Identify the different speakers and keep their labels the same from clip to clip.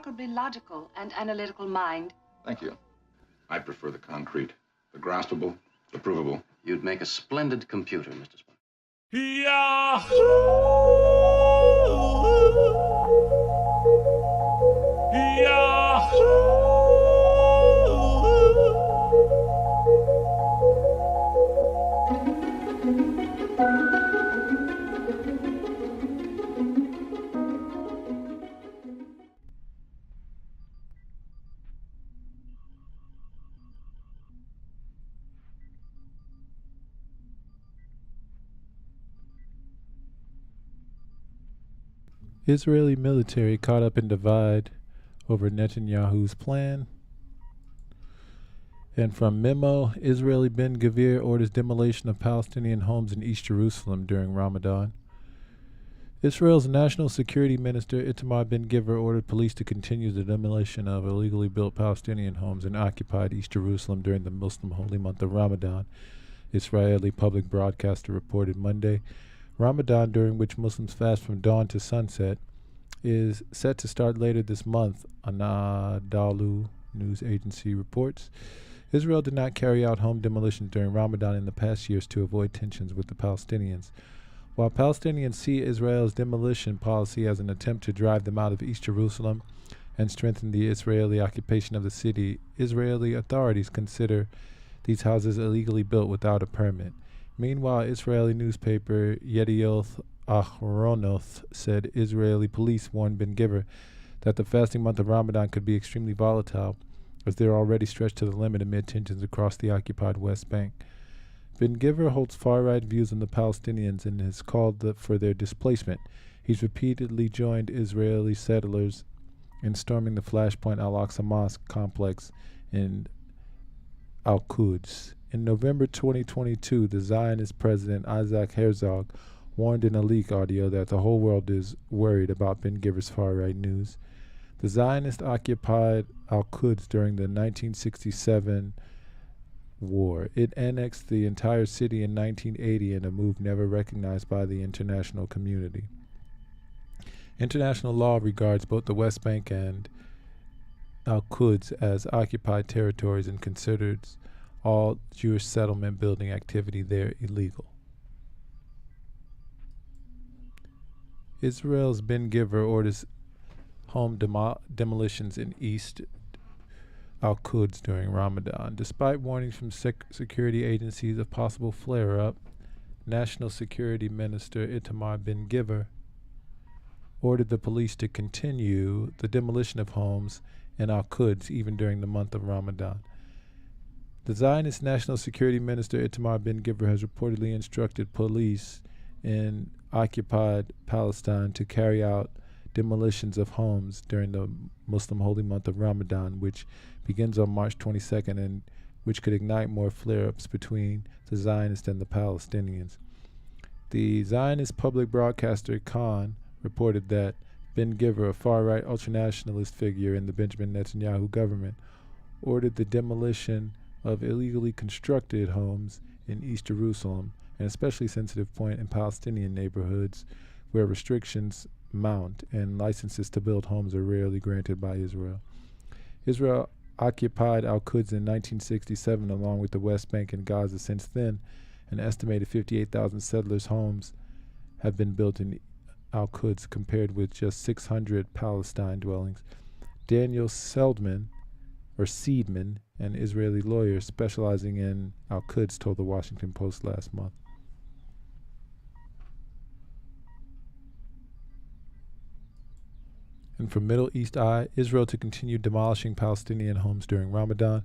Speaker 1: remarkably logical and analytical mind.
Speaker 2: Thank you. I prefer the concrete, the graspable, the provable.
Speaker 3: You'd make a splendid computer, Mr. Spock.
Speaker 4: Yahoo! Yahoo!
Speaker 5: Israeli military caught up in divide over Netanyahu's plan. And from Memo, Israeli Ben Gvir orders demolition of Palestinian homes in East Jerusalem during Ramadan. Israel's National Security Minister Itamar Ben Gvir ordered police to continue the demolition of illegally built Palestinian homes in occupied East Jerusalem during the Muslim holy month of Ramadan, Israeli public broadcaster reported Monday. Ramadan, during which Muslims fast from dawn to sunset, is set to start later this month, Anadolu news agency reports. Israel did not carry out home demolitions during Ramadan in the past years to avoid tensions with the Palestinians. While Palestinians see Israel's demolition policy as an attempt to drive them out of East Jerusalem and strengthen the Israeli occupation of the city, Israeli authorities consider these houses illegally built without a permit. Meanwhile, Israeli newspaper Yedioth Ahronoth said Israeli police warned Ben Gvir that the fasting month of Ramadan could be extremely volatile, as they are already stretched to the limit amid tensions across the occupied West Bank. Ben Gvir holds far-right views on the Palestinians and has called for their displacement. He's repeatedly joined Israeli settlers in storming the Flashpoint Al-Aqsa Mosque complex in Al-Quds. In November 2022, the Zionist president Isaac Herzog warned in a leak audio that the whole world is worried about Ben Gvir's far-right news. The Zionist occupied Al-Quds during the 1967 war. It annexed the entire city in 1980 in a move never recognized by the international community. International law regards both the West Bank and Al-Quds as occupied territories and considers all Jewish settlement building activity there illegal. Israel's Ben Gvir orders home demolitions in East Al-Quds during Ramadan. Despite warnings from security agencies of possible flare-up, National Security Minister Itamar Ben Gvir ordered the police to continue the demolition of homes in Al-Quds even during the month of Ramadan. The Zionist National Security Minister Itamar Ben Gvir has reportedly instructed police in occupied Palestine to carry out demolitions of homes during the Muslim holy month of Ramadan, which begins on March 22nd and which could ignite more flare-ups between the Zionists and the Palestinians. The Zionist public broadcaster Khan reported that Ben Gvir, a far-right ultranationalist figure in the Benjamin Netanyahu government, ordered the demolition of illegally constructed homes in East Jerusalem, an especially sensitive point in Palestinian neighborhoods where restrictions mount and licenses to build homes are rarely granted by Israel. Israel occupied Al-Quds in 1967 along with the West Bank and Gaza. Since then, an estimated 58,000 settlers' homes have been built in Al-Quds compared with just 600 Palestine dwellings. Daniel Seidman, an Israeli lawyer specializing in Al-Quds, told the Washington Post last month. And from Middle East Eye, Israel to continue demolishing Palestinian homes during Ramadan.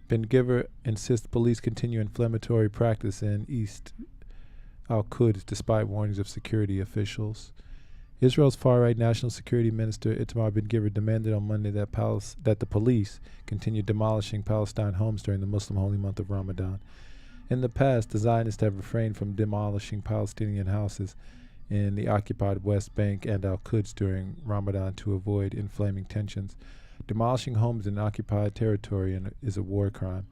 Speaker 5: Ben Gvir insists police continue inflammatory practice in East Al-Quds despite warnings of security officials. Israel's far-right National Security Minister Itamar Ben Gvir demanded on Monday that the police continue demolishing Palestine homes during the Muslim holy month of Ramadan. In the past, the Zionists have refrained from demolishing Palestinian houses in the occupied West Bank and Al-Quds during Ramadan to avoid inflaming tensions. Demolishing homes in occupied territory is a war crime.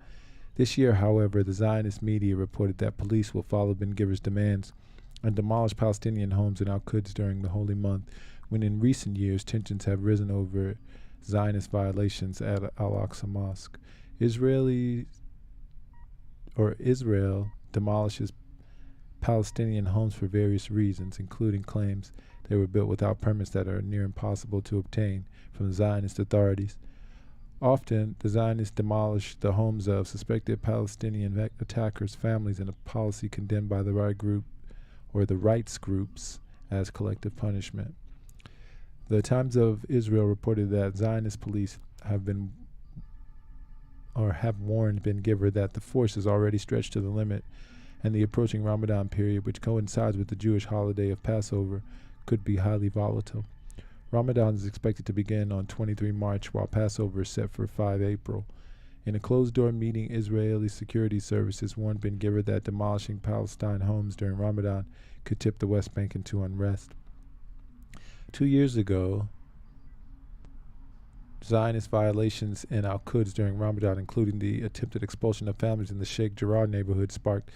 Speaker 5: This year, however, the Zionist media reported that police will follow Ben Gvir's demands and demolish Palestinian homes in Al-Quds during the holy month, when in recent years tensions have risen over Zionist violations at Al-Aqsa Mosque. Israel demolishes Palestinian homes for various reasons, including claims they were built without permits that are near impossible to obtain from the Zionist authorities. Often, the Zionists demolish the homes of suspected Palestinian attackers' families in a policy condemned by the rights groups as collective punishment. The Times of Israel reported that Zionist police have warned Ben Gvir that the force is already stretched to the limit, and the approaching Ramadan period, which coincides with the Jewish holiday of Passover, could be highly volatile. Ramadan is expected to begin on 23 March, while Passover is set for 5 April. In a closed-door meeting, Israeli security services warned Ben Gvir that demolishing Palestine homes during Ramadan could tip the West Bank into unrest. 2 years ago, Zionist violations in Al-Quds during Ramadan, including the attempted expulsion of families in the Sheikh Jarrah neighborhood, sparked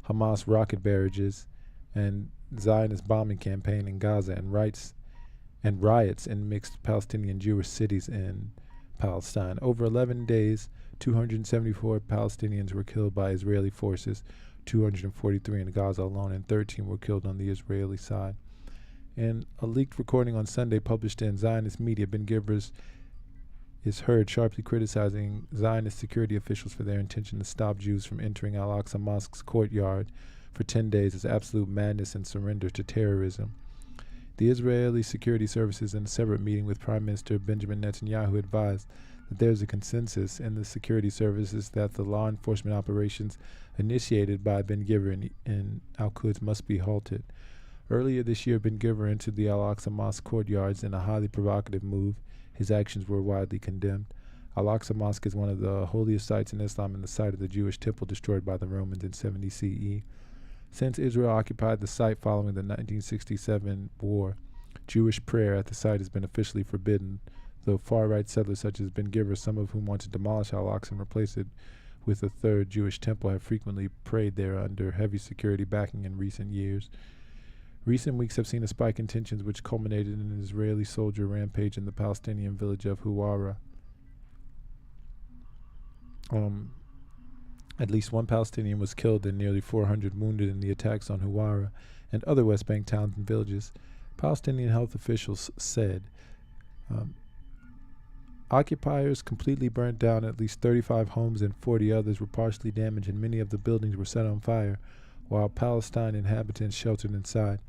Speaker 5: Hamas rocket barrages and Zionist bombing campaign in Gaza and riots in mixed Palestinian Jewish cities in Palestine. Over 11 days, 274 Palestinians were killed by Israeli forces, 243 in Gaza alone, and 13 were killed on the Israeli side. In a leaked recording on Sunday published in Zionist media, Ben Gvir is heard sharply criticizing Zionist security officials for their intention to stop Jews from entering Al-Aqsa Mosque's courtyard for 10 days as absolute madness and surrender to terrorism. The Israeli security services, in a separate meeting with Prime Minister Benjamin Netanyahu, advised that there is a consensus in the security services that the law enforcement operations initiated by Ben Gvir in Al-Quds must be halted. Earlier this year, Ben Gvir entered the Al-Aqsa Mosque courtyards in a highly provocative move. His actions were widely condemned. Al-Aqsa Mosque is one of the holiest sites in Islam and the site of the Jewish temple destroyed by the Romans in 70 CE. Since Israel occupied the site following the 1967 war, Jewish prayer at the site has been officially forbidden, though far-right settlers such as Ben Gvir, some of whom want to demolish Al-Aqsa and replace it with a third Jewish temple, have frequently prayed there under heavy security backing in recent years. Recent weeks have seen a spike in tensions which culminated in an Israeli soldier rampage in the Palestinian village of Huwara. At least one Palestinian was killed and nearly 400 wounded in the attacks on Huwara and other West Bank towns and villages. Palestinian health officials said occupiers completely burned down at least 35 homes and 40 others were partially damaged, and many of the buildings were set on fire, while Palestine inhabitants sheltered inside.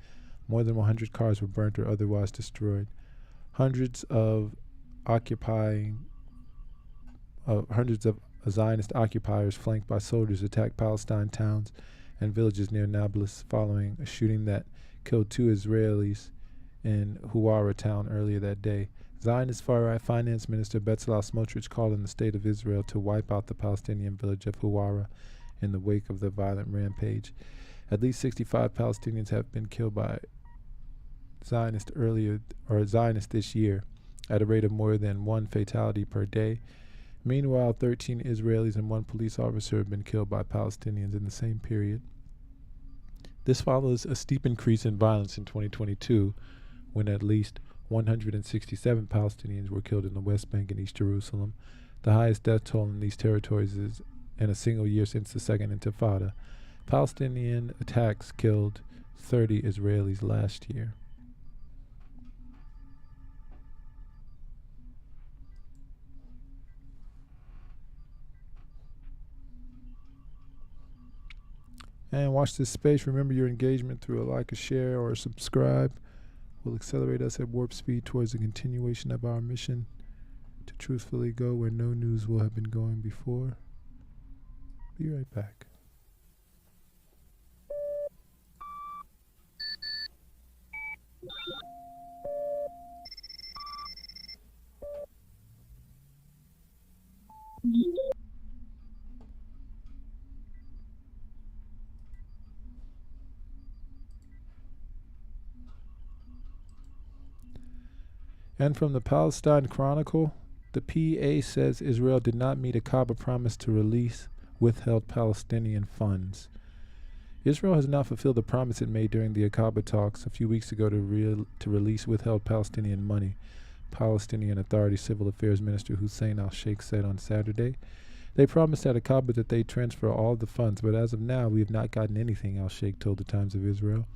Speaker 5: More than 100 cars were burnt or otherwise destroyed. Hundreds of Zionist occupiers flanked by soldiers attacked Palestine towns and villages near Nablus following a shooting that killed 2 Israelis in Huwara town earlier that day. Zionist far-right finance minister Bezalel Smotrich called on the state of Israel to wipe out the Palestinian village of Huwara in the wake of the violent rampage. At least 65 Palestinians have been killed by Zionists this year, at a rate of more than 1 fatality per day. Meanwhile, 13 Israelis and 1 police officer have been killed by Palestinians in the same period. This follows a steep increase in violence in 2022, when at least 167 Palestinians were killed in the West Bank and East Jerusalem, the highest death toll in these territories is in a single year since the Second Intifada. Palestinian attacks killed 30 Israelis last year. And watch this space. Remember, your engagement through a like, a share, or a subscribe will accelerate us at warp speed towards the continuation of our mission to truthfully go where no news will have been going before. Be right back. And from the Palestine Chronicle, the PA says Israel did not meet a Kaaba promise to release withheld Palestinian funds. Israel has not fulfilled the promise it made during the Aqaba talks a few weeks ago to release withheld Palestinian money. Palestinian Authority Civil Affairs Minister Hussein al-Sheikh said on Saturday. They promised at Aqaba that they transfer all the funds, but as of now, we have not gotten anything, al-Sheikh told the Times of Israel.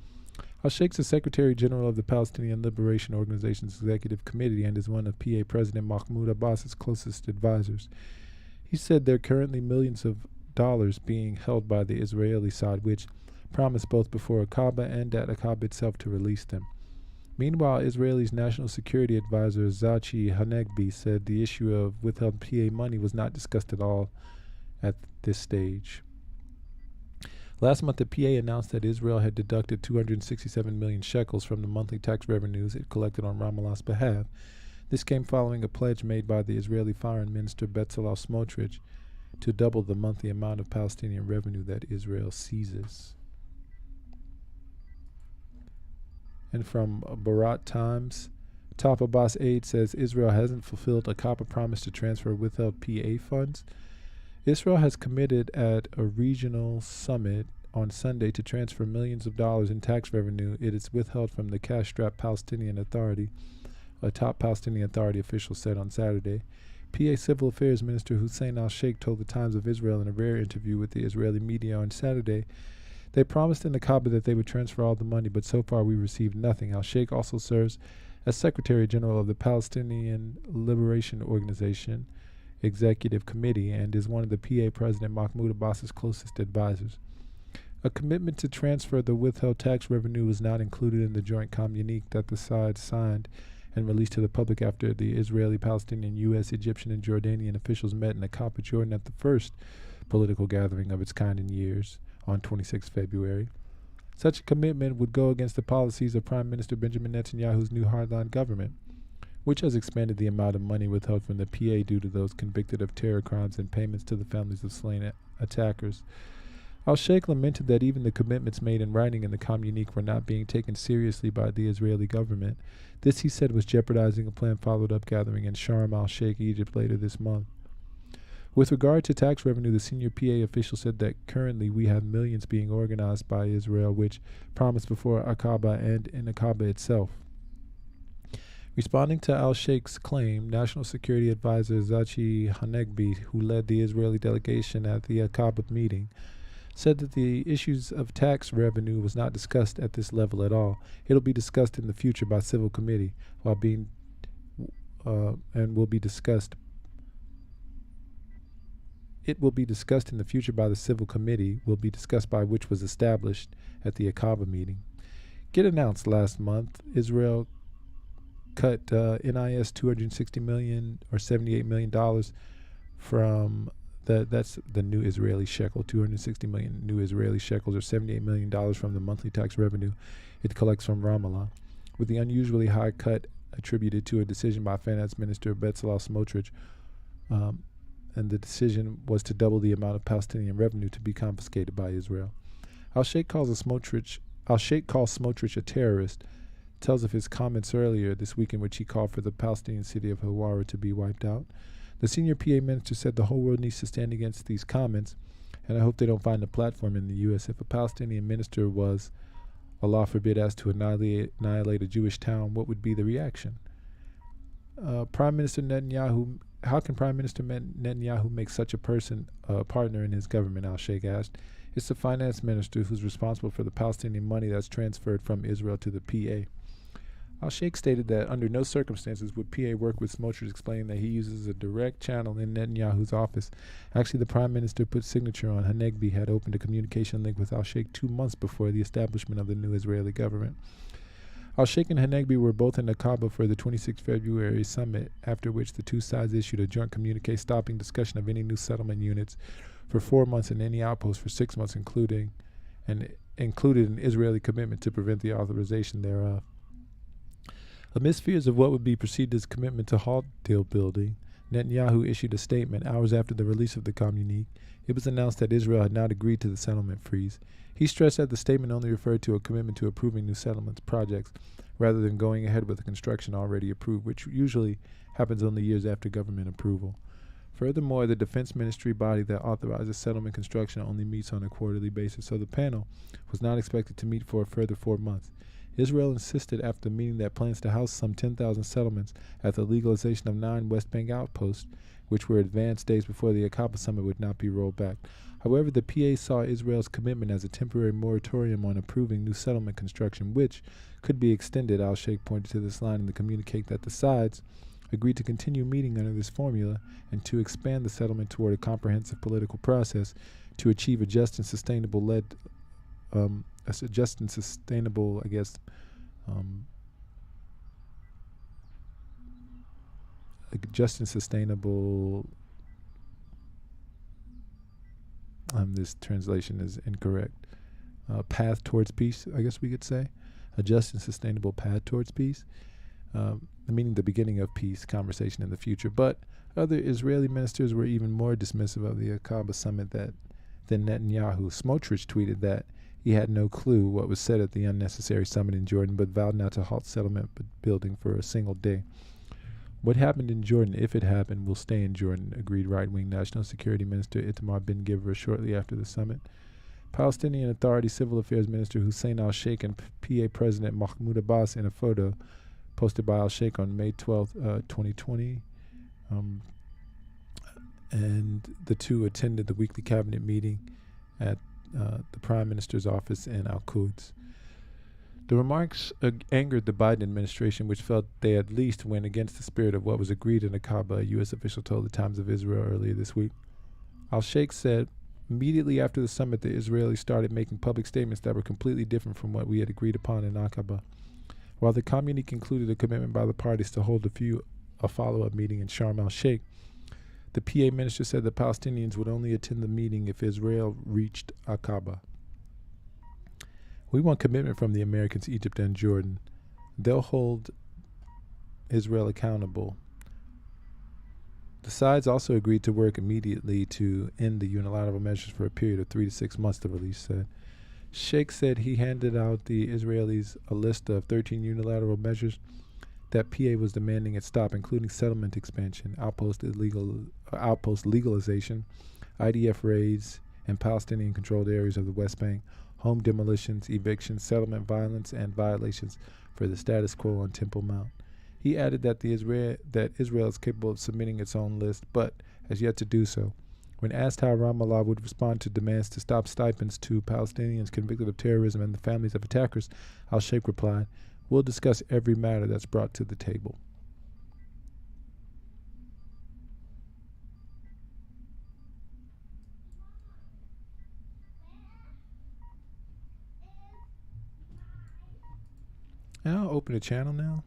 Speaker 5: Al-Sheikh's the Secretary General of the Palestinian Liberation Organization's Executive Committee and is one of PA President Mahmoud Abbas's closest advisors. He said there are currently millions of dollars being held by the Israeli side, which promised both before Aqaba and at Aqaba itself to release them. Meanwhile, Israel's National Security Advisor Zachi Hanegbi said the issue of withheld PA money was not discussed at all at this stage. Last month, the PA announced that Israel had deducted 267 million shekels from the monthly tax revenues it collected on Ramallah's behalf. This came following a pledge made by the Israeli Foreign Minister Bezalel Smotrich to double the monthly amount of Palestinian revenue that Israel seizes. And from Barat Times, top Abbas aide says Israel hasn't fulfilled a copper promise to transfer withheld PA funds. Israel has committed at a regional summit on Sunday to transfer millions of dollars in tax revenue it has withheld from the cash-strapped Palestinian Authority, a top Palestinian Authority official said on Saturday. PA Civil Affairs Minister Hussein al-Sheikh told the Times of Israel in a rare interview with the Israeli media on Saturday. They promised in the Aqaba that they would transfer all the money, but so far we received nothing. Al-Sheikh also serves as Secretary General of the Palestinian Liberation Organization Executive Committee and is one of the PA President Mahmoud Abbas's closest advisors. A commitment to transfer the withheld tax revenue was not included in the joint communique that the sides signed and released to the public after the Israeli, Palestinian, U.S., Egyptian, and Jordanian officials met in Aqaba, Jordan at the first political gathering of its kind in years on 26 February. Such a commitment would go against the policies of Prime Minister Benjamin Netanyahu's new hardline government, which has expanded the amount of money withheld from the PA due to those convicted of terror crimes and payments to the families of slain attackers. Al-Sheikh lamented that even the commitments made in writing in the communique were not being taken seriously by the Israeli government. This, he said, was jeopardizing a planned followed-up gathering in Sharm el-Sheikh, Egypt, later this month. With regard to tax revenue, the senior PA official said that currently we have millions being organized by Israel, which promised before Aqaba and in Aqaba itself. Responding to al-Sheikh's claim, National Security Advisor Zachi Hanegbi, who led the Israeli delegation at the Aqaba meeting, said that the issues of tax revenue was not discussed at this level at all. It'll be discussed in the future by civil committee, and will be discussed. It will be discussed in the future by the civil committee, will be discussed by which was established at the Aqaba meeting. It announced last month Israel cut NIS $260 million or $78 million from that's the new Israeli shekel, 260 million new Israeli shekels or $78 million from the monthly tax revenue it collects from Ramallah, with the unusually high cut attributed to a decision by Finance Minister Bezalel Smotrich, and the decision was to double the amount of Palestinian revenue to be confiscated by Israel. Al-Sheikh calls Smotrich a terrorist, tells of his comments earlier this week in which he called for the Palestinian city of Hawara to be wiped out. The senior PA minister said the whole world needs to stand against these comments, and I hope they don't find a platform in the U.S. If a Palestinian minister was, Allah forbid, asked to annihilate a Jewish town, what would be the reaction? Prime Minister Netanyahu, how can Prime Minister Netanyahu make such a person a partner in his government, al-Sheikh asked. It's the finance minister who's responsible for the Palestinian money that's transferred from Israel to the PA. Al-Sheikh stated that under no circumstances would PA work with Smotrich, explaining that he uses a direct channel in Netanyahu's office. Actually, the Prime Minister put signature on Hanegbi had opened a communication link with Al-Sheikh 2 months before the establishment of the new Israeli government. Al-Sheikh and Hanegbi were both in Aqaba for the 26 February summit, after which the two sides issued a joint communique stopping discussion of any new settlement units for 4 months and any outposts for 6 months, included an Israeli commitment to prevent the authorization thereof. Amidst fears of what would be perceived as commitment to halt deal building, Netanyahu issued a statement hours after the release of the communique. It was announced that Israel had not agreed to the settlement freeze. He stressed that the statement only referred to a commitment to approving new settlements projects rather than going ahead with the construction already approved, which usually happens only years after government approval. Furthermore, the defense ministry body that authorizes settlement construction only meets on a quarterly basis, so the panel was not expected to meet for a further 4 months. Israel insisted after the meeting that plans to house some 10,000 settlements at the legalization of 9 West Bank outposts, which were advanced days before the Aqaba summit, would not be rolled back. However, the PA saw Israel's commitment as a temporary moratorium on approving new settlement construction, which could be extended. Al-Sheikh pointed to this line in the communique that the sides agreed to continue meeting under this formula and to expand the settlement toward a comprehensive political process to achieve a just and sustainable this translation is incorrect, path towards peace, I guess we could say, a just and sustainable path towards peace, meaning the beginning of peace conversation in the future. But other Israeli ministers were even more dismissive of the Aqaba summit than Netanyahu. Smotrich tweeted that he had no clue what was said at the unnecessary summit in Jordan, but vowed not to halt settlement building for a single day. What happened in Jordan, if it happened, will stay in Jordan, agreed right-wing National Security Minister Itamar Ben-Gvir shortly after the summit. Palestinian Authority Civil Affairs Minister Hussein al-Sheikh and PA President Mahmoud Abbas, in a photo posted by al-Sheikh on May 12, 2020, and the two attended the weekly cabinet meeting at the Prime Minister's office in Al-Quds. The remarks angered the Biden administration, which felt they at least went against the spirit of what was agreed in Aqaba, a U.S. official told the Times of Israel earlier this week. Al-Sheikh said, immediately after the summit, the Israelis started making public statements that were completely different from what we had agreed upon in Aqaba. While the communique included a commitment by the parties to hold a follow-up meeting in Sharm el-Sheikh, the PA minister said the Palestinians would only attend the meeting if Israel reached Aqaba. We want commitment from the Americans, Egypt, and Jordan. They'll hold Israel accountable. The sides also agreed to work immediately to end the unilateral measures for a period of 3 to 6 months, the release said. Sheikh said he handed out the Israelis a list of 13 unilateral measures that PA was demanding it stop, including settlement expansion, outpost legalization, IDF raids in Palestinian-controlled areas of the West Bank, home demolitions, evictions, settlement violence, and violations for the status quo on Temple Mount. He added that Israel is capable of submitting its own list, but has yet to do so. When asked how Ramallah would respond to demands to stop stipends to Palestinians convicted of terrorism and the families of attackers, al-Sheikh replied, "We'll discuss every matter that's brought to the table." I'll open a channel now.